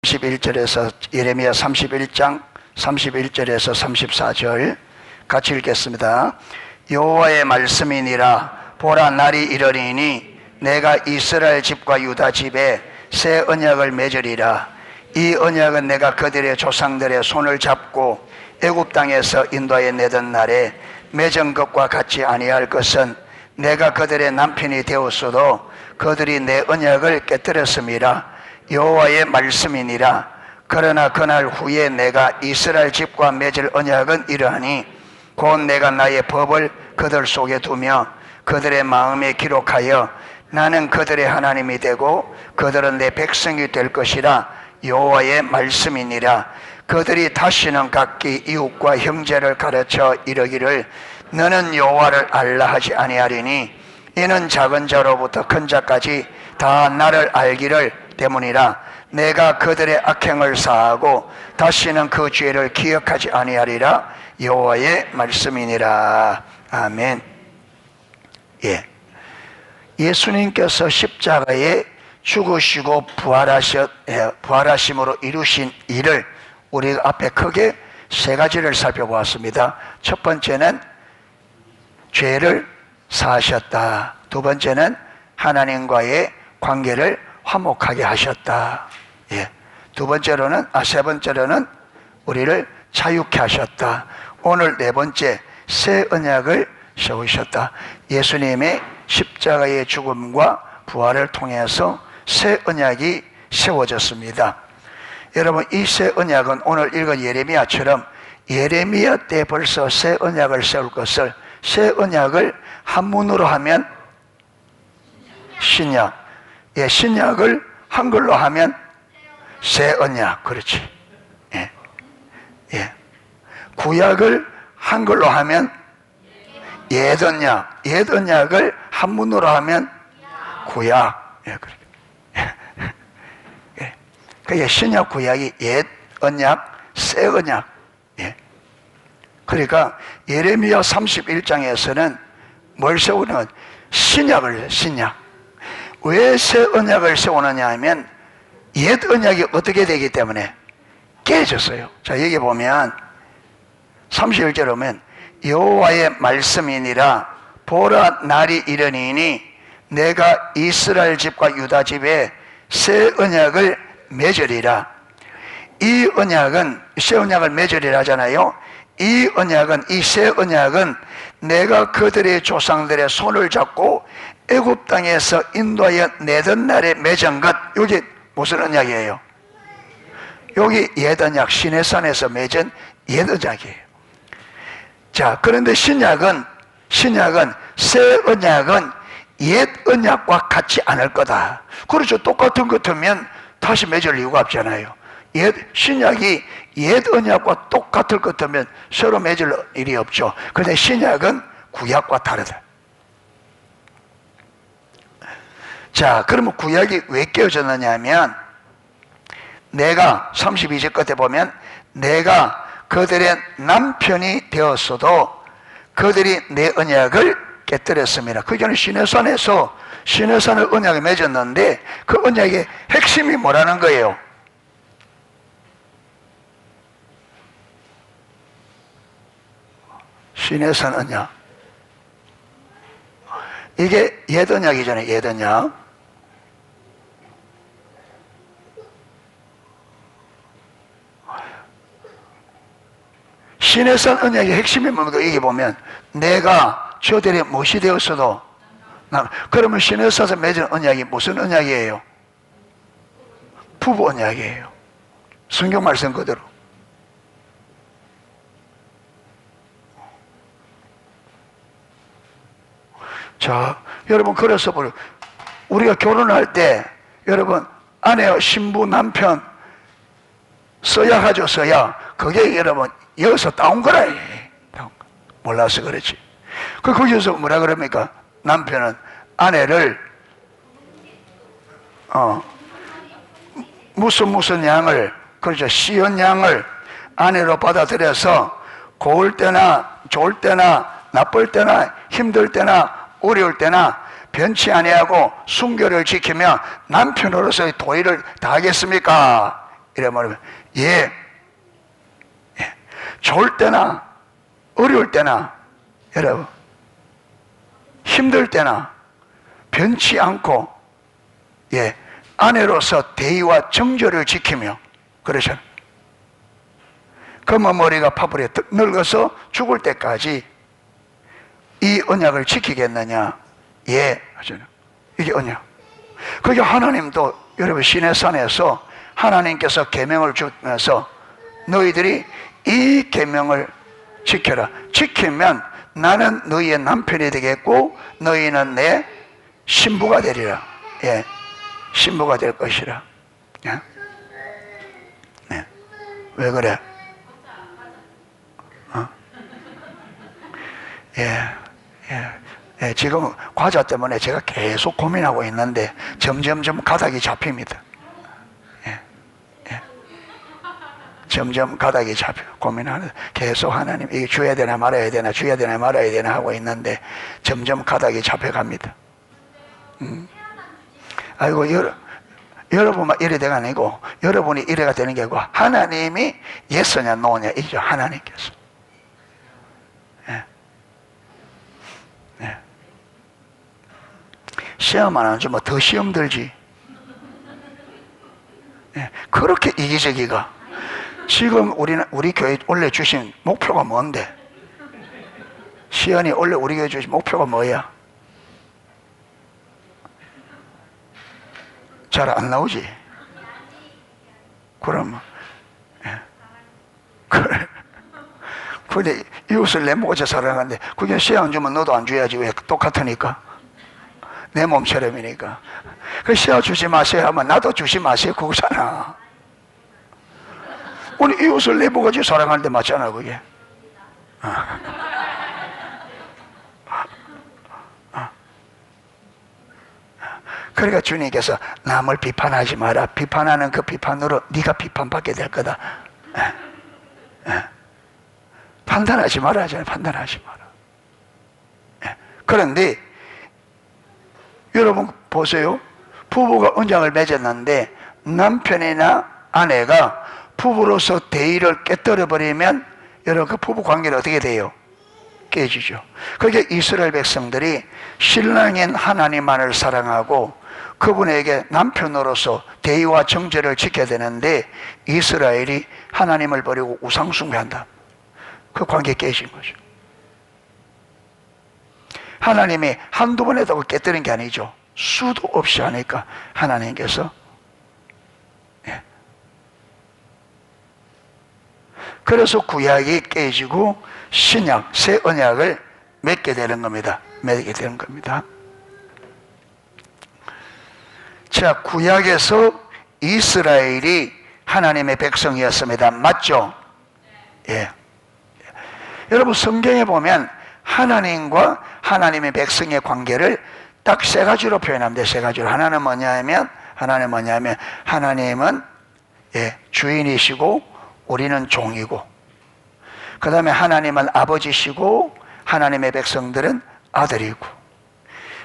31절에서 예레미야 31장 31절에서 34절 같이 읽겠습니다. 여호와의 말씀이니라. 보라, 날이 이르리니 내가 이스라엘 집과 유다 집에 새 언약을 맺으리라. 이 언약은 내가 그들의 조상들의 손을 잡고 애굽 땅에서 인도하여 내던 날에 맺은 것과 같이 아니할 것은 내가 그들의 남편이 되었어도 그들이 내 언약을 깨뜨렸음이라. 여호와의 말씀이니라. 그러나 그날 후에 내가 이스라엘 집과 맺을 언약은 이러하니 곧 내가 나의 법을 그들 속에 두며 그들의 마음에 기록하여 나는 그들의 하나님이 되고 그들은 내 백성이 될 것이라. 여호와의 말씀이니라. 그들이 다시는 각기 이웃과 형제를 가르쳐 이르기를 너는 여호와를 알라 하지 아니하리니 이는 작은 자로부터 큰 자까지 다 나를 알기를 때문이라. 내가 그들의 악행을 사하고 다시는 그 죄를 기억하지 아니하리라. 여호와의 말씀이니라. 아멘. 예수님께서 십자가에 죽으시고 부활하심으로 이루신 일을 우리 앞에 크게 세 가지를 살펴보았습니다. 첫 번째는 죄를 사하셨다. 두 번째는 하나님과의 관계를 화목하게 하셨다. 세 번째로는 우리를 자유케 하셨다. 오늘 네 번째, 새 언약을 세우셨다. 예수님의 십자가의 죽음과 부활을 통해서 새 언약이 세워졌습니다. 여러분, 이 새 언약은 오늘 읽은 예레미야처럼 예레미야 때 벌써 새 언약을 세울 것을, 새 언약을 한문으로 하면 신약, 신약을 한글로 하면 새 언약, 그렇지. 구약을 한글로 하면 옛 언약, 옛 언약을 한문으로 하면 구약. 그게 신약 구약이 옛 언약, 새 언약. 그러니까 예레미야 31장에서는 뭘 세우는? 신약을, 신약. 왜 새 언약을 세우느냐 하면 옛 언약이 어떻게 되기 때문에 깨졌어요. 자, 여기 보면 31절에 보면 여호와의 말씀이니라. 보라, 날이 이르니니 내가 이스라엘 집과 유다 집에 새 언약을 맺으리라. 이 언약은, 새 언약을 맺으리라 하잖아요. 이 언약은, 이 새 언약은 내가 그들의 조상들의 손을 잡고 애굽 땅에서 인도하여 내던 날에 맺은 것. 여기 무슨 언약이에요? 여기 옛 언약, 시내산에서 맺은 옛 언약이에요. 자, 그런데 신약은 새 언약은 옛 언약과 같지 않을 거다. 그렇죠. 똑같은 것 같으면 다시 맺을 이유가 없잖아요. 신약이 옛 언약과 똑같을 것 같으면 서로 맺을 일이 없죠. 그런데 신약은 구약과 다르다. 자, 그러면 구약이 왜 깨어졌느냐 하면 내가 32절 끝에 보면 내가 그들의 남편이 되었어도 그들이 내 언약을 깨뜨렸습니다. 그 전에 시내산을 언약을 맺었는데 그 언약의 핵심이 뭐라는 거예요? 시내산 언약. 이게 옛 언약이잖아요. 옛 언약. 시내산 언약의 핵심이 뭡니까? 여기 보면 내가 저들의 못이 되었어도, 그러면 시내산에서 맺은 언약이 무슨 언약이에요? 부부 언약이에요. 성경 말씀 그대로. 자, 여러분, 그래서 우리가 결혼할 때 여러분 아내, 신부, 남편 써야 하죠. 써야. 그게 여러분 여기서 따온 거라. 몰라서 그렇지. 거기서 뭐라 그럽니까? 남편은 아내를 무슨 양을, 그렇죠, 시은 양을 아내로 받아들여서 고울 때나 좋을 때나 나쁠 때나 힘들 때나 어려울 때나 변치 아니하고 순결을 지키며 남편으로서의 도의를 다하겠습니까? 이래 말하면 예. 예. 좋을 때나 어려울 때나 여러분 힘들 때나 변치 않고 예 아내로서 대의와 정절을 지키며 그러잖아요. 그러면 머리가 파뿌리 늙어서 죽을 때까지 이 언약을 지키겠느냐? 예 하잖아요. 이게 언약. 그게 하나님도 여러분 시내산에서 하나님께서 계명을 주면서 너희들이 이 계명을 지켜라. 지키면 나는 너희의 남편이 되겠고 너희는 내 신부가 되리라. 예, 신부가 될 것이라. 예? 네. 왜 그래? 예, 예, 예. 지금 과자 때문에 제가 계속 고민하고 있는데 점점점 가닥이 잡힙니다. 예, 예. 점점 가닥이 잡혀 고민하는 계속 하나님 이게 줘야 되나 말아야 되나 줘야 되나 말아야 되나 하고 있는데 점점 가닥이 잡혀갑니다. 아이고 여러분만 이래 돼가 아니고 여러분이 이래가 되는 게 아니고 하나님이 예서냐 노냐 이죠. 하나님께서. 예. 예. 시험 안 하면 더 시험 들지. 예. 그렇게 이기적이가. 지금 우리 교회 원래 주신 목표가 뭔데? 시연이 원래 우리 교회 주신 목표가 뭐야? 잘 안 나오지? 그럼 예. 그래. 근데 이웃을 내 모자 사랑하는데 그게 시안 주면 너도 안 줘야지. 왜? 똑같으니까. 내 몸처럼이니까. 그 시아 주지 마세요 하면 나도 주지 마세요 그거잖아. 우리 이웃을 내 모가지 사랑하는데 맞잖아 그게. 그러니까 주님께서 남을 비판하지 마라. 비판하는 그 비판으로 네가 비판받게 될 거다. 판단하지 마라 하잖아요. 판단하지 마라. 그런데 여러분 보세요. 부부가 언약을 맺었는데 남편이나 아내가 부부로서 대의를 깨뜨려 버리면 여러분 그 부부 관계는 어떻게 돼요? 깨지죠. 그게 이스라엘 백성들이 신랑인 하나님만을 사랑하고 그분에게 남편으로서 대의와 정절을 지켜야 되는데 이스라엘이 하나님을 버리고 우상 숭배한다. 그 관계 깨진 거죠. 하나님이 한두 번 했다고 깨뜨린 게 아니죠. 수도 없이 하니까 하나님께서 예. 그래서 구약이 깨지고 신약, 새 언약을 맺게 되는 겁니다. 맺게 되는 겁니다. 자, 구약에서 이스라엘이 하나님의 백성이었습니다. 맞죠? 예. 여러분 성경에 보면 하나님과 하나님의 백성의 관계를 딱 세 가지로 표현합니다. 세 가지로. 하나는 뭐냐면 하나님은 예, 주인이시고 우리는 종이고, 그 다음에 하나님은 아버지시고 하나님의 백성들은 아들이고,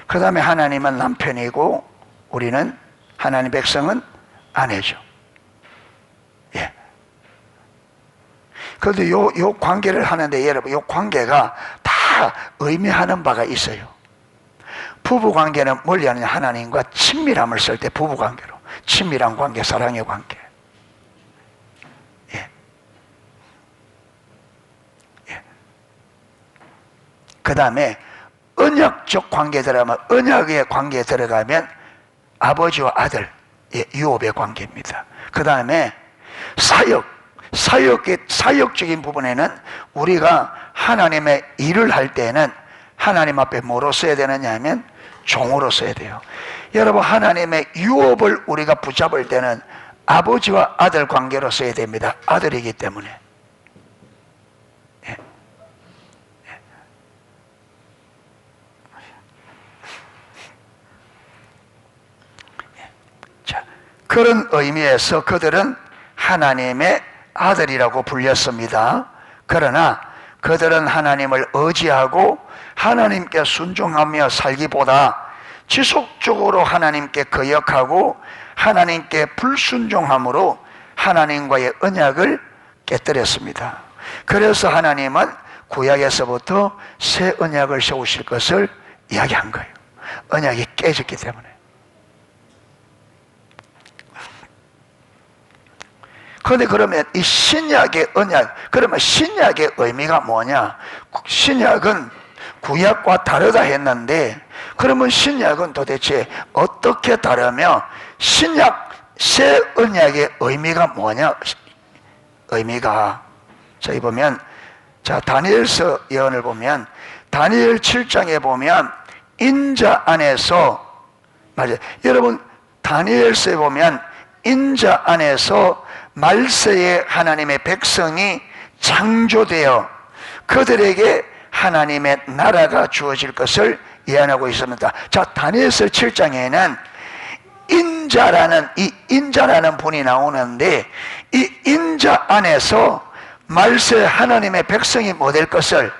그 다음에 하나님은 남편이고 우리는 하나님 백성은 아내죠. 예. 그런데 요 관계를 하는데 여러분 요 관계가 다 의미하는 바가 있어요. 부부 관계는 멀리 하느냐? 하나님과 친밀함을 쓸 때 부부 관계로 친밀한 관계, 사랑의 관계. 예. 예. 그 다음에 언약적 관계에 들어가면 언약의 관계에 들어가면 아버지와 아들, 예, 유업의 관계입니다. 그 다음에 사역적인 부분에는 우리가 하나님의 일을 할 때는 하나님 앞에 뭐로 써야 되느냐 하면 종으로 써야 돼요. 여러분 하나님의 유업을 우리가 붙잡을 때는 아버지와 아들 관계로 써야 됩니다. 아들이기 때문에. 예. 예. 자, 그런 의미에서 그들은 하나님의 아들이라고 불렸습니다. 그러나 그들은 하나님을 의지하고 하나님께 순종하며 살기보다 지속적으로 하나님께 거역하고 하나님께 불순종함으로 하나님과의 언약을 깨뜨렸습니다. 그래서 하나님은 구약에서부터 새 언약을 세우실 것을 이야기한 거예요. 언약이 깨졌기 때문에. 그런데 그러면 이 신약의 언약, 그러면 신약의 의미가 뭐냐? 신약은 구약과 다르다 했는데, 그러면 신약은 도대체 어떻게 다르며 신약, 새 언약의 의미가 뭐냐? 의미가, 저희 보면, 자, 다니엘서 예언을 보면, 다니엘 7장에 보면, 인자 안에서, 맞아요. 여러분, 다니엘서에 보면, 인자 안에서 말세의 하나님의 백성이 창조되어 그들에게 하나님의 나라가 주어질 것을 예언하고 있습니다. 자, 다니엘서 7장에는 이 인자라는 분이 나오는데, 이 인자 안에서 말세 하나님의 백성이 뭐 될 것을,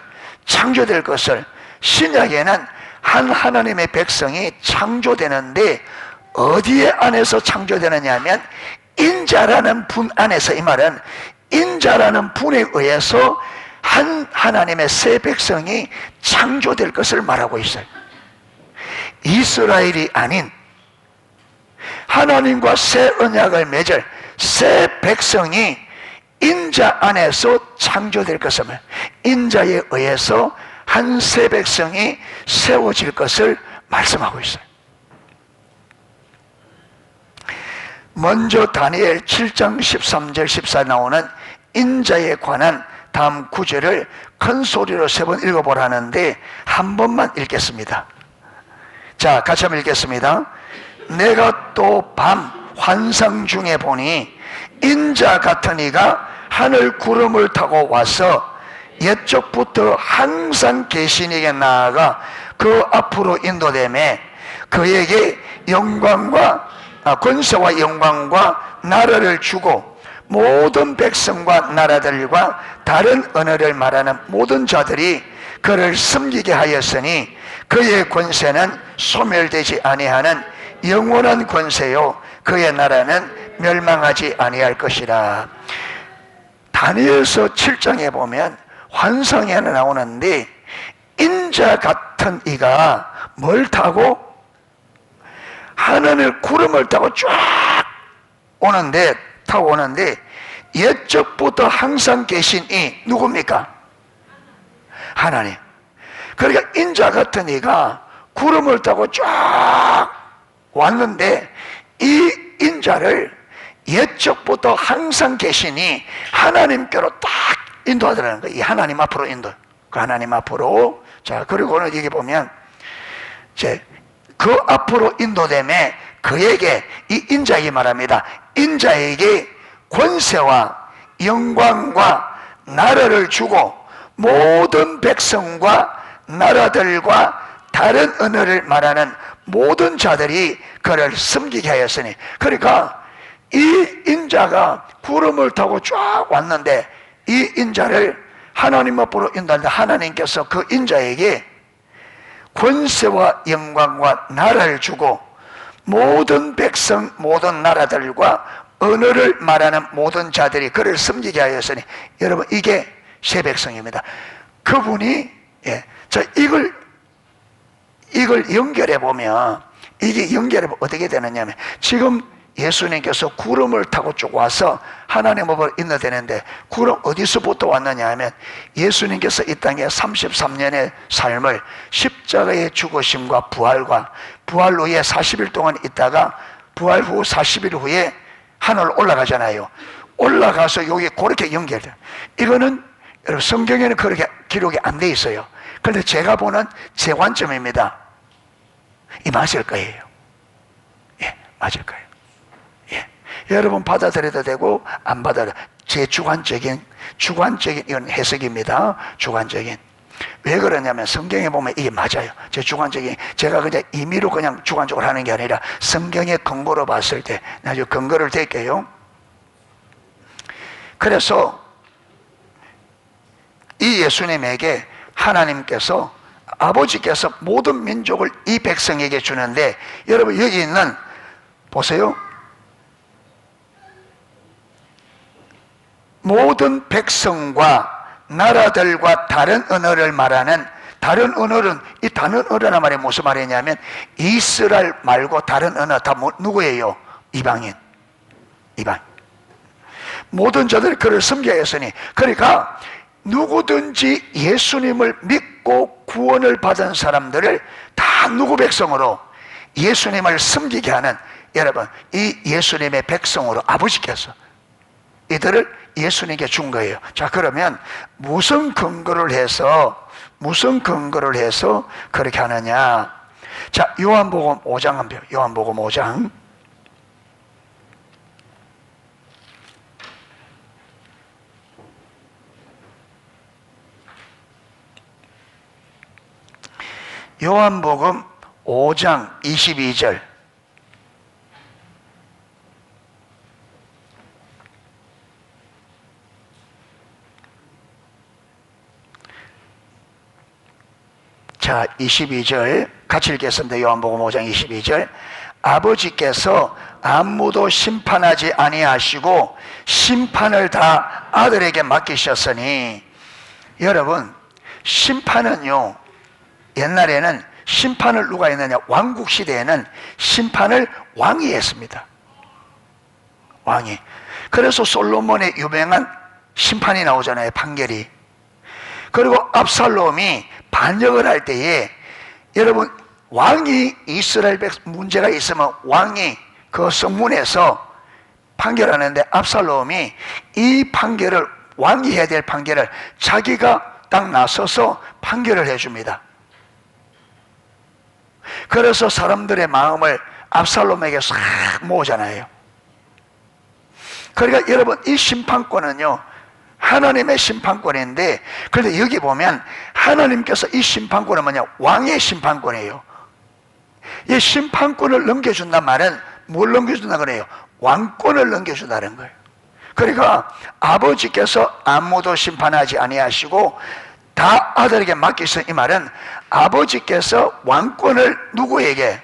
창조될 것을, 신약에는 한 하나님의 백성이 창조되는데 어디에 안에서 창조되느냐 하면 인자라는 분 안에서, 이 말은 인자라는 분에 의해서 한 하나님의 새 백성이 창조될 것을 말하고 있어요. 이스라엘이 아닌 하나님과 새 언약을 맺을 새 백성이 인자 안에서 창조될 것을, 인자에 의해서 한 새 백성이 세워질 것을 말씀하고 있어요. 먼저 다니엘 7장 13절 14절 나오는 인자에 관한 다음 구절을 큰 소리로 3번 읽어보라는데 한 번만 읽겠습니다. 자, 같이 한번 읽겠습니다. 내가 또 밤 환상 중에 보니 인자 같은 이가 하늘 구름을 타고 와서 옛적부터 항상 계신 이에게 나아가 그 앞으로 인도되매 그에게 영광과 권세와 영광과 나라를 주고 모든 백성과 나라들과 다른 언어를 말하는 모든 자들이 그를 섬기게 하였으니 그의 권세는 소멸되지 아니하는 영원한 권세요 그의 나라는 멸망하지 아니할 것이라. 다니엘서 7장에 보면 환상이 하나 나오는데 인자 같은 이가 뭘 타고? 하늘을 구름을 타고 쫙 타고 오는데 옛적부터 항상 계신 이 누굽니까? 하나님. 그러니까 인자 같은 이가 구름을 타고 쫙 왔는데 이 인자를 옛적부터 항상 계시니 하나님께로 딱 인도하더라는 거예요. 이 하나님 앞으로 인도. 그 하나님 앞으로. 자, 그리고는 여기 보면 이제 그 앞으로 인도됨에 그에게, 이 인자에게 말합니다. 인자에게 권세와 영광과 나라를 주고 모든 백성과 나라들과 다른 언어를 말하는 모든 자들이 그를 섬기게 하였으니, 그러니까 이 인자가 구름을 타고 쫙 왔는데 이 인자를 하나님 앞으로 인도하는데 하나님께서 그 인자에게 권세와 영광과 나라를 주고 모든 백성, 모든 나라들과 언어를 말하는 모든 자들이 그를 섬기게 하였으니, 여러분 이게 새 백성입니다. 그분이 자 이걸 연결해 보면, 이게 연결해 보면 어떻게 되느냐면, 지금 예수님께서 구름을 타고 쭉 와서 하나님 앞으로 인도되는데 구름 어디서부터 왔느냐 하면 예수님께서 이 땅에 33년의 삶을 십자가의 죽으심과 부활 후에 40일 동안 있다가 부활 후 40일 후에 하늘 올라가잖아요. 올라가서 여기 그렇게 연결돼요. 이거는 여러분 성경에는 그렇게 기록이 안 돼 있어요. 그런데 제가 보는 제 관점입니다. 이 맞을 거예요. 예, 맞을 거예요. 여러분 받아들여도 되고 안 받아들여도, 제 주관적인 이건 해석입니다. 주관적인. 왜 그러냐면 성경에 보면 이게 맞아요. 제 주관적인, 제가 그냥 임의로 그냥 주관적으로 하는 게 아니라 성경의 근거로 봤을 때, 나중에 근거를 댈게요. 그래서 이 예수님에게 하나님께서, 아버지께서 모든 민족을 이 백성에게 주는데, 여러분 여기 있는, 보세요. 모든 백성과 나라들과 다른 언어를 말하는, 다른 언어는, 이 다른 언어란 말이 무슨 말이냐면 이스라엘 말고 다른 언어 다 누구예요? 이방인. 모든 자들이 그를 섬겨야 했으니, 그러니까 누구든지 예수님을 믿고 구원을 받은 사람들을 다 누구 백성으로? 예수님을 섬기게 하는, 여러분, 이 예수님의 백성으로 아버지께서 이들을 예수님께 준 거예요. 자, 그러면 무슨 근거를 해서 그렇게 하느냐? 자, 요한복음 5장 한번, 요한복음 5장. 요한복음 5장 22절. 자, 22절 같이 읽겠습니다. 요한복음 5장 22절. 아버지께서 아무도 심판하지 아니하시고 심판을 다 아들에게 맡기셨으니. 여러분, 심판은요, 옛날에는 심판을 누가 했느냐? 왕국 시대에는 심판을 왕이 했습니다. 왕이. 그래서 솔로몬의 유명한 심판이 나오잖아요. 판결이. 그리고 압살롬이 반역을 할 때에, 여러분, 왕이 이스라엘 문제가 있으면 왕이 그 성문에서 판결하는데, 압살롬이 이 판결을, 왕이 해야 될 판결을 자기가 딱 나서서 판결을 해줍니다. 그래서 사람들의 마음을 압살롬에게 싹 모으잖아요. 그러니까 여러분, 이 심판권은요, 하나님의 심판권인데, 그런데 여기 보면 하나님께서 이 심판권은 뭐냐? 왕의 심판권이에요. 이 심판권을 넘겨준단 말은 뭘 넘겨준다 그래요? 왕권을 넘겨준다는 거예요. 그러니까 아버지께서 아무도 심판하지 아니하시고 다 아들에게 맡기신, 이 말은 아버지께서 왕권을 누구에게?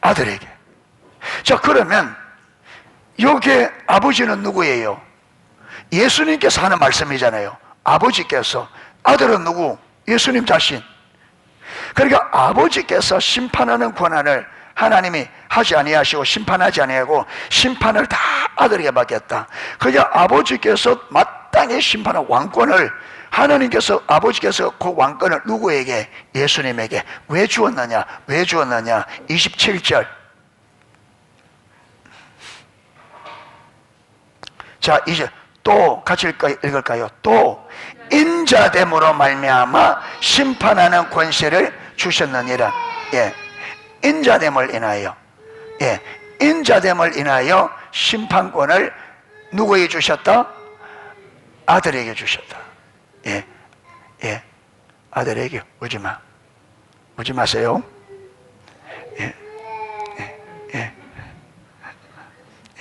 아들에게. 자, 그러면 여기에 아버지는 누구예요? 예수님께서 하는 말씀이잖아요. 아버지께서. 아들은 누구? 예수님 자신. 그러니까 아버지께서 심판하는 권한을 하나님이 하지 아니하시고 심판하지 아니하고 심판을 다 아들에게 맡겼다. 그러니까 아버지께서 마땅히 심판한 왕권을 하나님께서, 아버지께서 그 왕권을 누구에게? 예수님에게. 왜 주었느냐? 27절. 자, 이제 또 같이 읽을까요? 또 인자됨으로 말미암아 심판하는 권세를 주셨느니라. 예, 인자됨을 인하여, 예, 인자됨을 인하여 심판권을 누구에게 주셨다? 아들에게 주셨다. 예, 예, 아들에게. 울지 마세요. 예, 예, 예,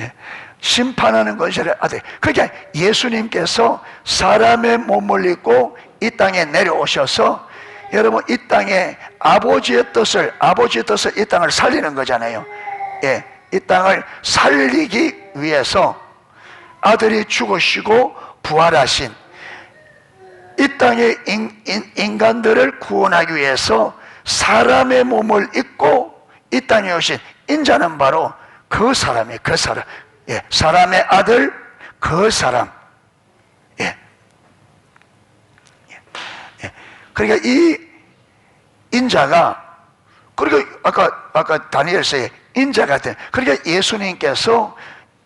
예. 심판하는 권세를 아들. 그러니까 예수님께서 사람의 몸을 입고 이 땅에 내려오셔서, 여러분, 이 땅에 아버지의 뜻을 이 땅을 살리는 거잖아요. 예, 이 땅을 살리기 위해서 아들이 죽으시고 부활하신, 이 땅의 인간들을 구원하기 위해서 사람의 몸을 입고 이 땅에 오신 인자는 바로 그 사람이에요. 그 사람. 예, 사람의 아들, 그 사람. 예. 예. 그러니까 이 인자가, 그리고 아까 다니엘서에 인자 같은, 그러니까 예수님께서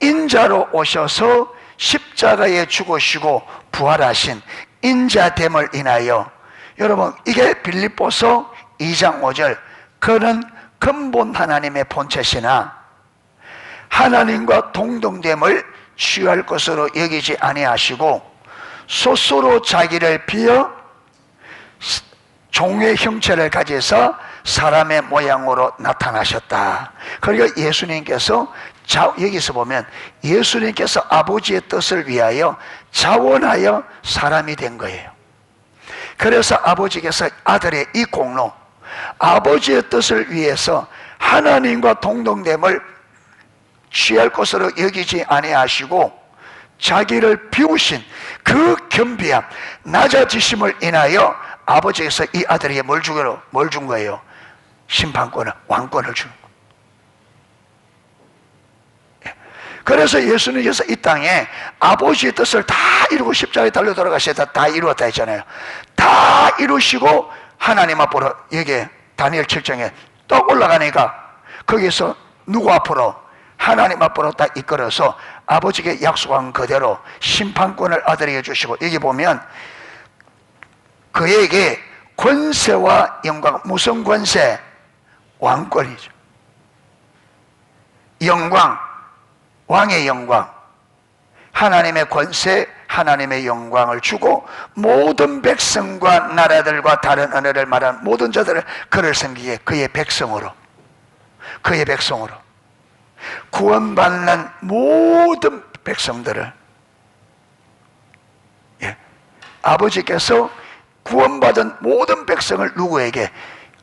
인자로 오셔서 십자가에 죽으시고 부활하신 인자됨을 인하여, 여러분, 이게 빌립보서 2장 5절, 그는 근본 하나님의 본체시나 하나님과 동등됨을 취할 것으로 여기지 아니하시고 스스로 자기를 비어 종의 형체를 가져서 사람의 모양으로 나타나셨다. 그러니까 예수님께서 여기서 보면 예수님께서 아버지의 뜻을 위하여 자원하여 사람이 된 거예요. 그래서 아버지께서 아들의 이 공로, 아버지의 뜻을 위해서 하나님과 동등됨을 취할 것으로 여기지 아니하시고 자기를 비우신 그 겸비함, 낮아지심을 인하여 아버지께서 이 아들에게 뭘 준 거예요? 심판권을, 왕권을 주는 거예요. 그래서 예수님께서 이 땅에 아버지의 뜻을 다 이루고 십자가에 달려 돌아가셔서 다 이루었다 했잖아요. 다 이루시고 하나님 앞으로, 여기 다니엘 7장에 또 올라가니까 거기서 누구 앞으로? 하나님 앞으로 딱 이끌어서 아버지께 약속한 그대로 심판권을 아들에게 주시고, 여기 보면 그에게 권세와 영광, 무슨 권세? 왕권이죠. 영광, 왕의 영광, 하나님의 권세, 하나님의 영광을 주고 모든 백성과 나라들과 다른 언어를 말하는 모든 자들을 그를 섬기게, 그의 백성으로 구원받는 모든 백성들을, 아버지께서 구원받은 모든 백성을 누구에게?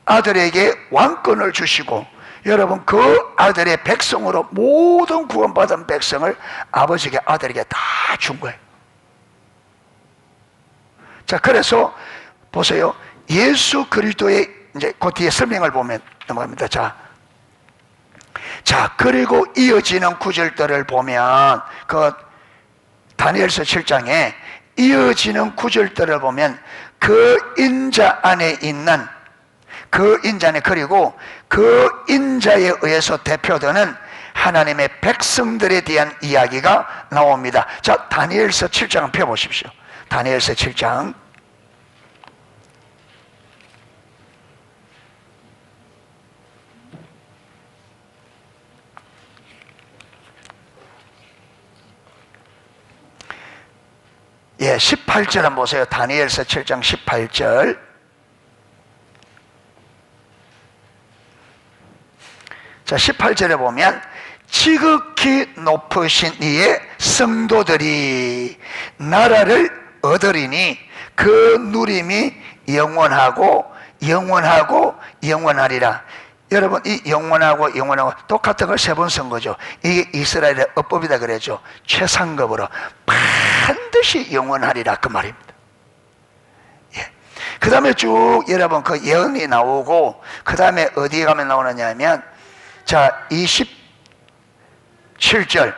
아들에게 왕권을 주시고, 여러분 그 아들의 백성으로 모든 구원받은 백성을 아버지께 아들에게 다 준 거예요. 자, 그래서 보세요. 예수 그리스도의, 이제 그 뒤에 설명을 보면 넘어갑니다. 자, 그리고 이어지는 구절들을 보면, 그 다니엘서 7장에 이어지는 구절들을 보면 그 인자 안에 있는, 그 인자네, 그리고 그 인자에 의해서 대표되는 하나님의 백성들에 대한 이야기가 나옵니다. 자, 다니엘서 7장을 펴보십시오. 다니엘서 7장. 예, 18절 한번 보세요. 다니엘서 7장 18절. 자, 18절에 보면 지극히 높으신 이의 성도들이 나라를 얻으리니 그 누림이 영원하고 영원하리라. 여러분, 이 영원하고 똑같은 걸 세 번 쓴 거죠. 이게 이스라엘의 어법이다 그랬죠. 최상급으로 반드시 영원하리라, 그 말입니다. 예. 그 다음에 쭉 여러분 그 예언이 나오고, 그 다음에 어디에 가면 나오느냐 하면, 자, 27절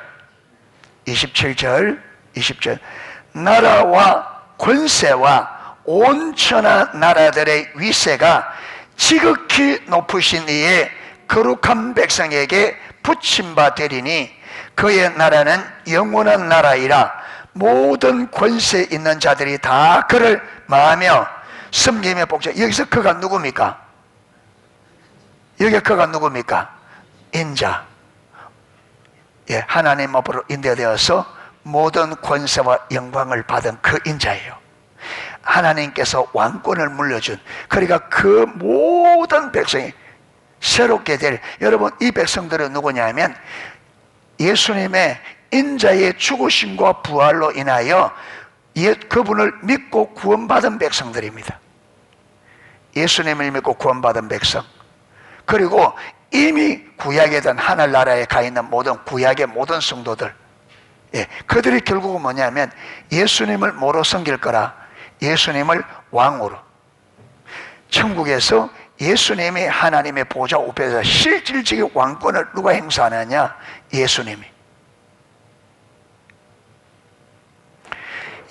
나라와 권세와 온천하 나라들의 위세가 지극히 높으신 이의 거룩한 백성에게 붙임바 되리니 그의 나라는 영원한 나라이라. 모든 권세 있는 자들이 다 그를 마하며 섬기며 복종. 여기서 그가 누굽니까? 여기 그가 누굽니까? 인자. 예, 하나님 앞으로 인도되어서 모든 권세와 영광을 받은 그 인자예요. 하나님께서 왕권을 물려준, 그러니까 그 모든 백성이 새롭게 될, 여러분 이 백성들은 누구냐면 예수님의 인자의 죽으심과 부활로 인하여 그분을 믿고 구원받은 백성들입니다. 예수님을 믿고 구원받은 백성, 그리고 이미 구약에 든 하늘나라에 가 있는 모든 구약의 모든 성도들, 예, 그들이 결국은 뭐냐면 예수님을 뭐로 섬길 거라? 예수님을 왕으로. 천국에서 예수님이 하나님의 보좌 우편에서 실질적인 왕권을 누가 행사하느냐? 예수님이.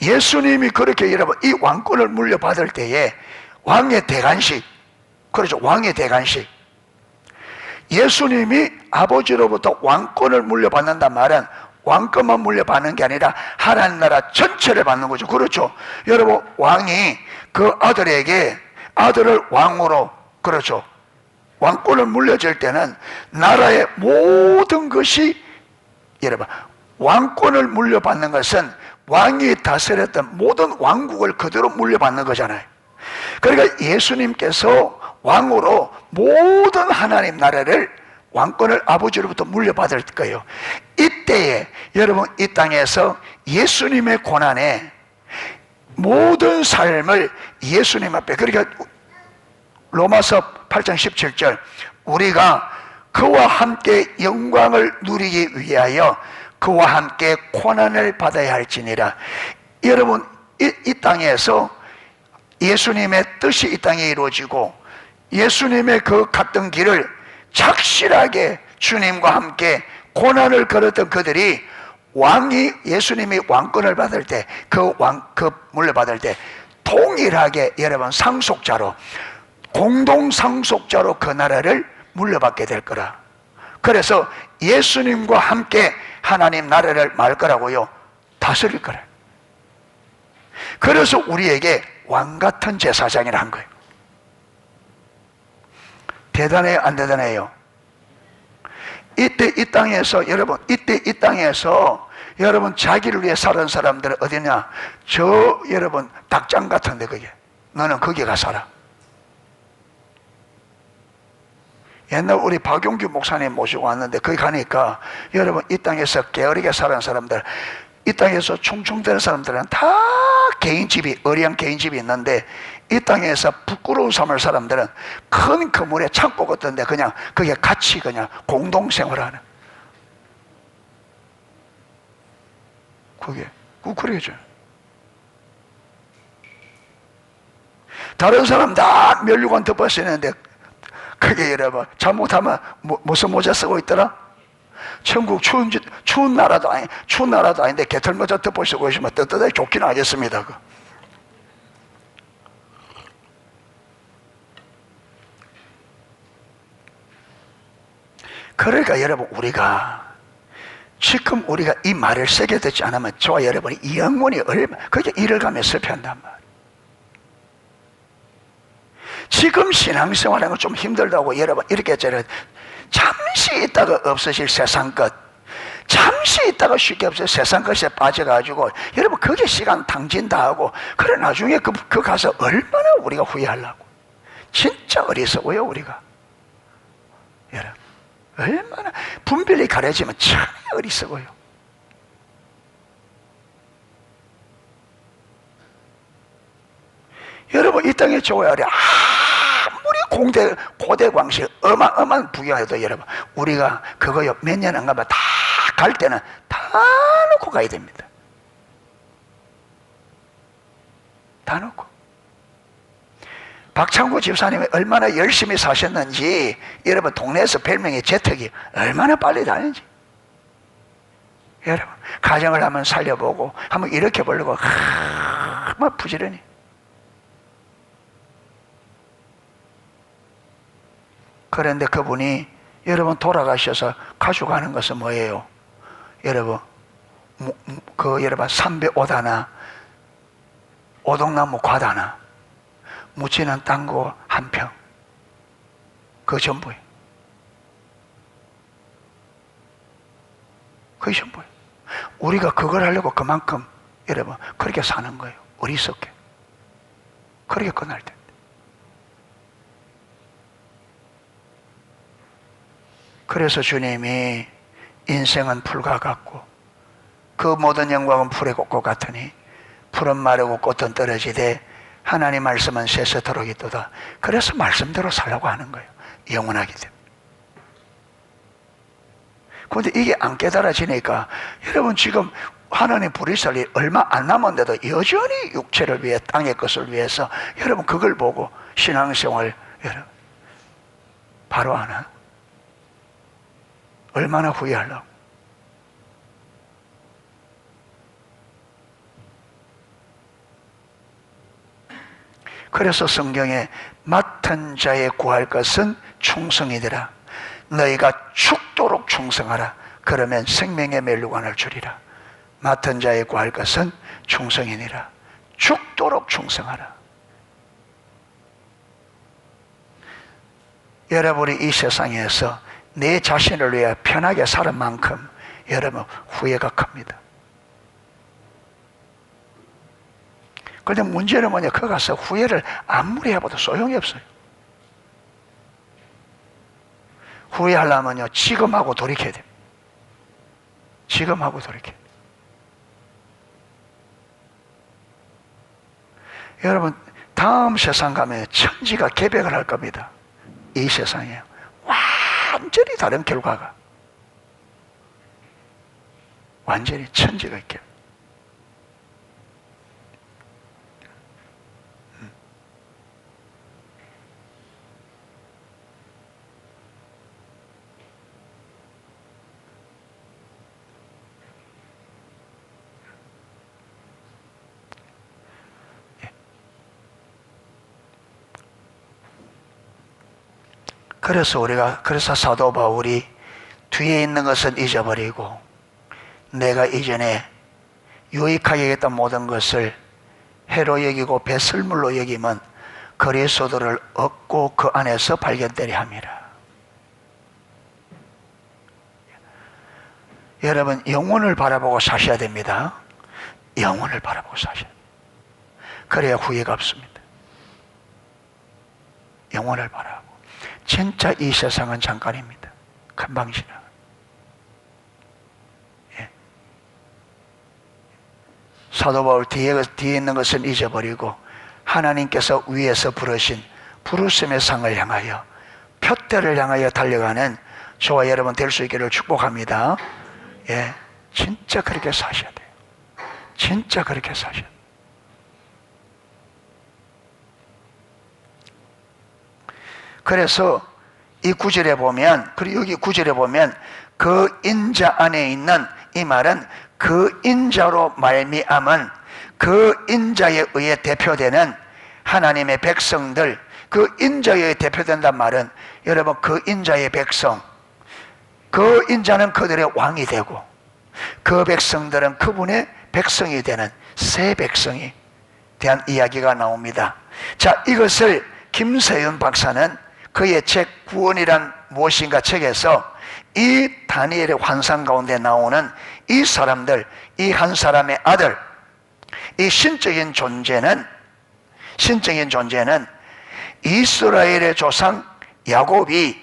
예수님이 그렇게, 여러분 이 왕권을 물려받을 때에 왕의 대관식, 그렇죠, 왕의 대관식. 예수님이 아버지로부터 왕권을 물려받는단 말은 왕권만 물려받는 게 아니라 하나님 나라 전체를 받는 거죠. 그렇죠. 여러분 왕이 그 아들에게, 아들을 왕으로, 그렇죠, 왕권을 물려줄 때는 나라의 모든 것이, 여러분 왕권을 물려받는 것은 왕이 다스렸던 모든 왕국을 그대로 물려받는 거잖아요. 그러니까 예수님께서 왕으로 모든 하나님 나라를, 왕권을 아버지로부터 물려받을 거예요. 이때에 여러분 이 땅에서 예수님의 고난에 모든 삶을 예수님 앞에, 그러니까 로마서 8장 17절 우리가 그와 함께 영광을 누리기 위하여 그와 함께 고난을 받아야 할지니라. 여러분, 이 땅에서 예수님의 뜻이 이 땅에 이루어지고 예수님의 그 갔던 길을 착실하게 주님과 함께 고난을 걸었던 그들이 예수님이 왕권을 받을 때, 그 물려받을 때 동일하게 여러분 상속자로, 공동 상속자로 그 나라를 물려받게 될 거라. 그래서 예수님과 함께 하나님 나라를 말 거라고요, 다스릴 거라. 그래서 우리에게 왕 같은 제사장이라 한 거예요. 대단해요, 안 대단해요? 이때 이 땅에서 여러분 자기를 위해 살은 사람들은 어디냐? 여러분 닭장 같은데, 그게 너는 거기 가 살아. 옛날 우리 박용규 목사님 모시고 왔는데 거기 가니까 여러분 이 땅에서 게으르게 사는 사람들, 이 땅에서 충충되는 사람들은 다 개인집이, 어리한 개인집이 있는데 이 땅에서 부끄러운 삶을 사람들은 큰 건물에 창고 같은데 그냥 그게 같이 그냥 공동생활하는, 그게 그래죠. 다른 사람 다 면류관 덮어 쓰는데 그게 여러분 잘못하면 무슨 모자 쓰고 있더라? 천국 추운 나라도 아닌데 개털모자 덮어 쓰고 있으면 떳떳하게 좋긴 하겠습니다. 그러니까 여러분, 지금 우리가 이 말을 세게 듣지 않으면 저와 여러분이 이 영혼이 그게 이를 가며 슬퍼한단 말이에요. 지금 신앙생활하는 건 좀 힘들다고 여러분 이렇게 저런 잠시 있다가 없어질 세상 것, 잠시 있다가 쉽게 없어질 세상 것에 빠져가지고 여러분 그게 시간 탕진 다 하고, 그래 나중에 그 가서 얼마나 우리가 후회하려고. 진짜 어리석어요 우리가. 여러분 얼마나 분별이 가려지면 참 어리석어요. 여러분 이 땅에 좋아야 돼. 아무리 고대 광실 어마어마한 부경해도 여러분 우리가 그거요 몇 년 안 가면 다 갈 때는 다 놓고 가야 됩니다. 다 놓고. 박창구 집사님이 얼마나 열심히 사셨는지 여러분 동네에서 별명이 재택이 얼마나 빨리 다니는지. 여러분 가정을 한번 살려보고 한번 이렇게 보려고 막 부지런히. 그런데 그분이 여러분 돌아가셔서 가져가는 것은 뭐예요? 여러분 여러분 삼배 오다나 오동나무 과다나 묻히는 땅고 한 평, 그거 전부예요. 그게 전부예요. 우리가 그걸 하려고 그만큼 여러분 그렇게 사는 거예요. 어리석게. 그렇게 끝날 때. 그래서 주님이 인생은 풀과 같고 그 모든 영광은 풀의 꽃과 같으니 풀은 마르고 꽃은 떨어지되 하나님 말씀은 세세토록 있도다. 그래서 말씀대로 살라고 하는 거예요. 영원하게 됩니다. 그런데 이게 안 깨달아지니까 여러분 지금 하나님 부르실 일이 얼마 안 남았는데도 여전히 육체를 위해 땅의 것을 위해서 여러분 그걸 보고 신앙생활 여러분 바로 안 하고 얼마나 후회하려고. 그래서 성경에 맡은 자에 구할 것은 충성이더라. 너희가 죽도록 충성하라. 그러면 생명의 멸류관을 주리라. 맡은 자에 구할 것은 충성이니라. 죽도록 충성하라. 여러분이 이 세상에서 내 자신을 위해 편하게 사는 만큼 여러분 후회가 큽니다. 그런데 문제는 뭐냐? 거기 가서 후회를 아무리 해봐도 소용이 없어요. 후회하려면요 지금하고 돌이켜야 돼요. 지금하고 돌이켜야 돼요. 여러분 다음 세상 가면 천지가 개벽을 할 겁니다. 이 세상에 완전히 다른 결과가. 완전히 천지가 있게. 그래서 사도 바울이 뒤에 있는 것은 잊어버리고 내가 이전에 유익하게 여겼던 모든 것을 해로 여기고 배설물로 여기면 그리스도를 얻고 그 안에서 발견되려 함이라. 여러분, 영혼을 바라보고 사셔야 됩니다. 영혼을 바라보고 사셔야 됩니다. 그래야 후회가 없습니다. 영혼을 바라보고. 진짜 이 세상은 잠깐입니다. 금방 지나. 예. 사도 바울 뒤에 있는 것은 잊어버리고 하나님께서 위에서 부르신 부르심의 상을 향하여 표대를 향하여 달려가는 저와 여러분 될 수 있기를 축복합니다. 예, 진짜 그렇게 사셔야 돼요. 진짜 그렇게 사셔야 돼요. 그래서 이 구절에 보면, 그리고 여기 구절에 보면 그 인자 안에 있는, 이 말은 그 인자로 말미암은 그 인자에 의해 대표되는 하나님의 백성들, 그 인자에 의해 대표된단 말은 여러분 그 인자의 백성, 그 인자는 그들의 왕이 되고 그 백성들은 그분의 백성이 되는 새 백성이 대한 이야기가 나옵니다. 자, 이것을 김세윤 박사는 그의 책 구원이란 무엇인가 책에서 이 다니엘의 환상 가운데 나오는 이 사람들, 이 한 사람의 아들, 이 신적인 존재는 이스라엘의 조상 야곱이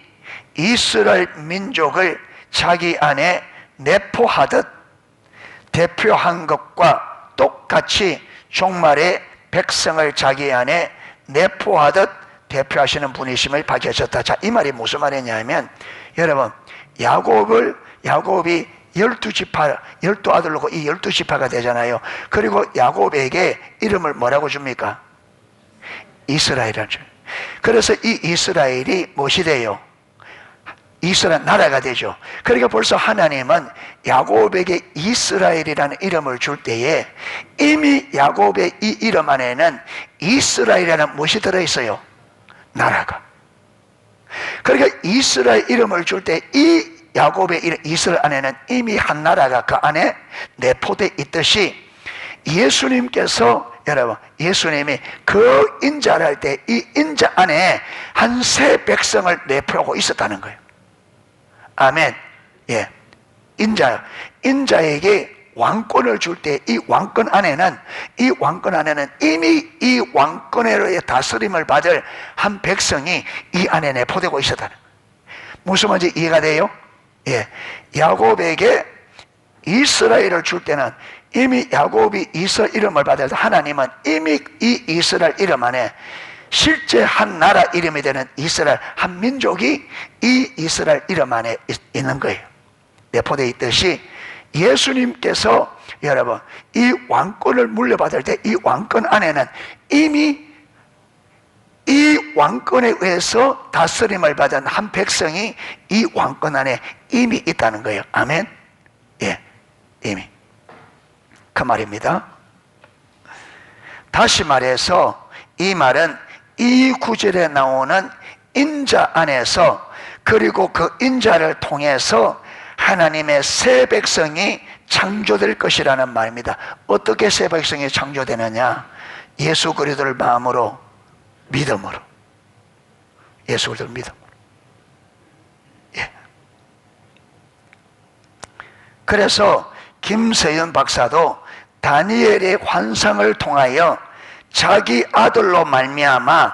이스라엘 민족을 자기 안에 내포하듯 대표한 것과 똑같이 종말의 백성을 자기 안에 내포하듯 대표하시는 분이심을 밝혀졌다. 자, 이 말이 무슨 말이냐면, 여러분, 야곱이 12지파, 12아들 놓고 이 12지파가 되잖아요. 그리고 야곱에게 이름을 뭐라고 줍니까? 이스라엘이라는 줄. 그래서 이 이스라엘이 무엇이 돼요? 이스라엘 나라가 되죠. 그러니까 벌써 하나님은 야곱에게 이스라엘이라는 이름을 줄 때에 이미 야곱의 이 이름 안에는 이스라엘이라는 무엇이 들어있어요? 나라가. 그러니까 이스라엘 이름을 줄 때 이 야곱의 이름 이스라엘 안에는 이미 한 나라가 그 안에 내포되어 있듯이 예수님께서, 여러분, 예수님이 그 인자를 할 때 이 인자 안에 한 새 백성을 내포하고 있었다는 거예요. 아멘. 예. 인자에게 왕권을 줄 때 이 왕권 안에는 이미 이 왕권의 다스림을 받을 한 백성이 이 안에 내포되고 있었다는 거예요. 무슨 말인지 이해가 돼요? 예. 야곱에게 이스라엘을 줄 때는 이미 야곱이 이스라엘 이름을 받아서 하나님은 이미 이 이스라엘 이름 안에 실제 한 나라 이름이 되는 이스라엘, 한 민족이 이 이스라엘 이름 안에 있는 거예요. 내포되어 있듯이 예수님께서, 여러분, 이 왕권을 물려받을 때 이 왕권 안에는 이미 이 왕권에 의해서 다스림을 받은 한 백성이 이 왕권 안에 이미 있다는 거예요. 아멘. 예, 이미 그 말입니다. 다시 말해서 이 말은 이 구절에 나오는 인자 안에서, 그리고 그 인자를 통해서 하나님의 새 백성이 창조될 것이라는 말입니다. 어떻게 새 백성이 창조되느냐? 예수 그리스도를 마음으로, 믿음으로. 예수 그리스도를 믿음으로. 예. 그래서 김세윤 박사도 다니엘의 환상을 통하여 자기 아들로 말미암아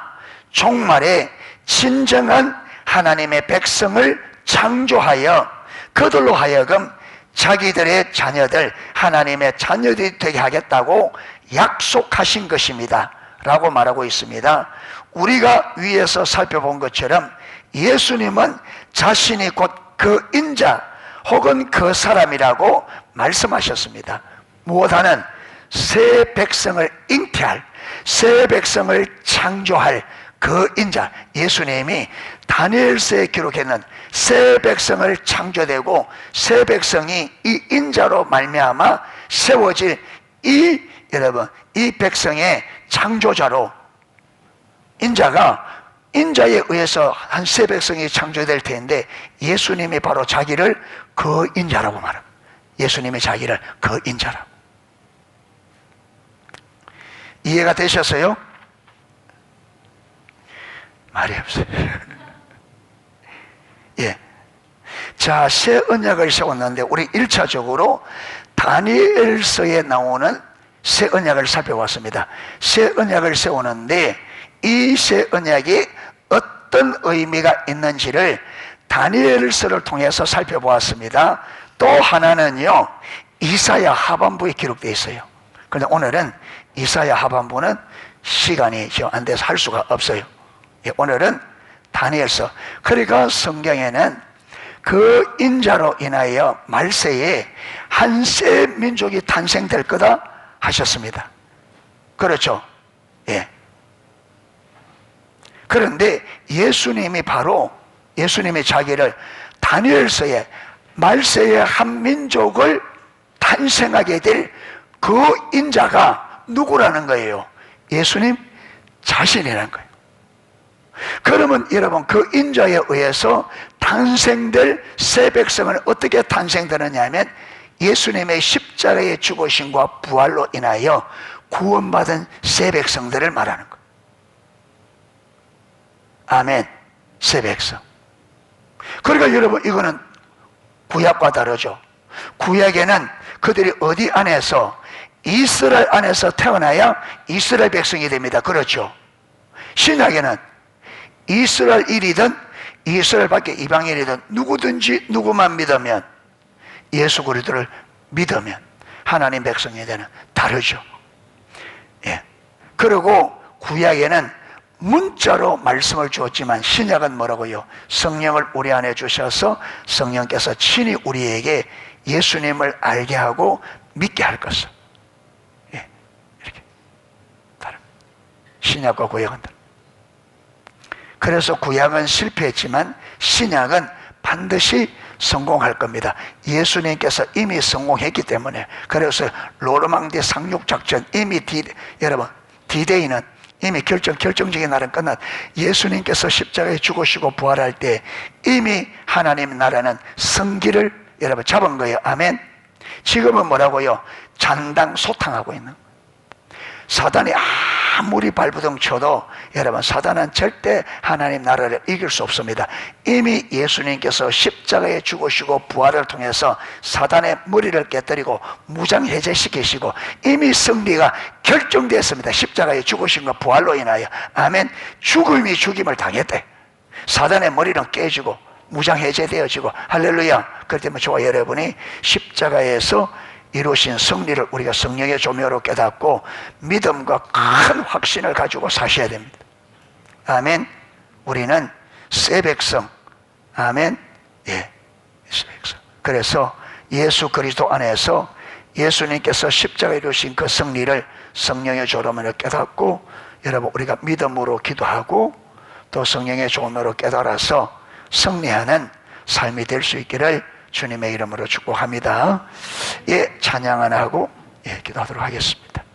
종말에 진정한 하나님의 백성을 창조하여 그들로 하여금 자기들의 자녀들, 하나님의 자녀들이 되게 하겠다고 약속하신 것입니다 라고 말하고 있습니다. 우리가 위에서 살펴본 것처럼 예수님은 자신이 곧 그 인자 혹은 그 사람이라고 말씀하셨습니다. 무엇하는 새 백성을 잉태할, 새 백성을 창조할 그 인자, 예수님이 다니엘서에 기록했는 새 백성을 창조되고 새 백성이 이 인자로 말미암아 세워질 이 여러분 이 백성의 창조자로 인자에 의해서 한 새 백성이 창조될 텐데 예수님이 바로 자기를 그 인자라고 말합니다. 예수님이 자기를 그 인자라고. 이해가 되셨어요? 말이 없어요. 예. 자, 새 언약을 세웠는데 우리 1차적으로 다니엘서에 나오는 새 언약을 살펴봤습니다. 새 언약을 세우는데 이 새 언약이 어떤 의미가 있는지를 다니엘서를 통해서 살펴보았습니다. 또 하나는요, 이사야 하반부에 기록되어 있어요. 그런데 오늘은 이사야 하반부는 시간이 지금 안 돼서 할 수가 없어요. 예, 오늘은 다니엘서. 그러니까 성경에는 그 인자로 인하여 말세에 한 새 민족이 탄생될 거다 하셨습니다. 그렇죠? 예. 그런데 예수님이 바로 예수님의 자기를 다니엘서에 말세에 한 민족을 탄생하게 될 그 인자가 누구라는 거예요? 예수님 자신이라는 거예요. 그러면 여러분 그 인자에 의해서 탄생될 새 백성은 어떻게 탄생되느냐 하면 예수님의 십자가의 죽으심과 부활로 인하여 구원받은 새 백성들을 말하는 거예요. 아멘. 새 백성. 그러니까 여러분 이거는 구약과 다르죠. 구약에는 그들이 어디 안에서 이스라엘 안에서 태어나야 이스라엘 백성이 됩니다. 그렇죠. 신약에는 이스라엘이든 이스라엘 밖에 이방인이든 누구든지 누구만 믿으면 예수 그리스도를 믿으면 하나님 백성이 되는 다르죠. 예. 그리고 구약에는 문자로 말씀을 주었지만 신약은 뭐라고요? 성령을 우리 안에 주셔서 성령께서 친히 우리에게 예수님을 알게 하고 믿게 할 것을. 예. 이렇게 다른 신약과 구약은 다른. 그래서 구약은 실패했지만 신약은 반드시 성공할 겁니다. 예수님께서 이미 성공했기 때문에. 그래서 노르망디 상륙작전 이미 여러분 D-Day는 이미 결정적인 날은 끝났. 예수님께서 십자가에 죽으시고 부활할 때 이미 하나님 나라는 성기를 여러분 잡은 거예요. 아멘. 지금은 뭐라고요? 잔당 소탕하고 있는 거예요. 사단이 아무리 발부둥 쳐도 여러분 사단은 절대 하나님 나라를 이길 수 없습니다. 이미 예수님께서 십자가에 죽으시고 부활을 통해서 사단의 머리를 깨뜨리고 무장해제시키시고 이미 승리가 결정되었습니다. 십자가에 죽으신과 부활로 인하여. 아멘. 죽음이 죽임을 당했대. 사단의 머리는 깨지고 무장해제되어지고 할렐루야. 그렇기 때문에 저와 여러분이 십자가에서 이루신 승리를 우리가 성령의 조명으로 깨닫고 믿음과 큰 확신을 가지고 사셔야 됩니다. 아멘. 우리는 새 백성. 아멘. 예, 새 백성. 그래서 예수 그리스도 안에서 예수님께서 십자가에 이루신 그 승리를 성령의 조명으로 깨닫고 여러분 우리가 믿음으로 기도하고 또 성령의 조명으로 깨달아서 승리하는 삶이 될 수 있기를 주님의 이름으로 축복합니다. 예, 찬양 하나 하고 예, 기도하도록 하겠습니다.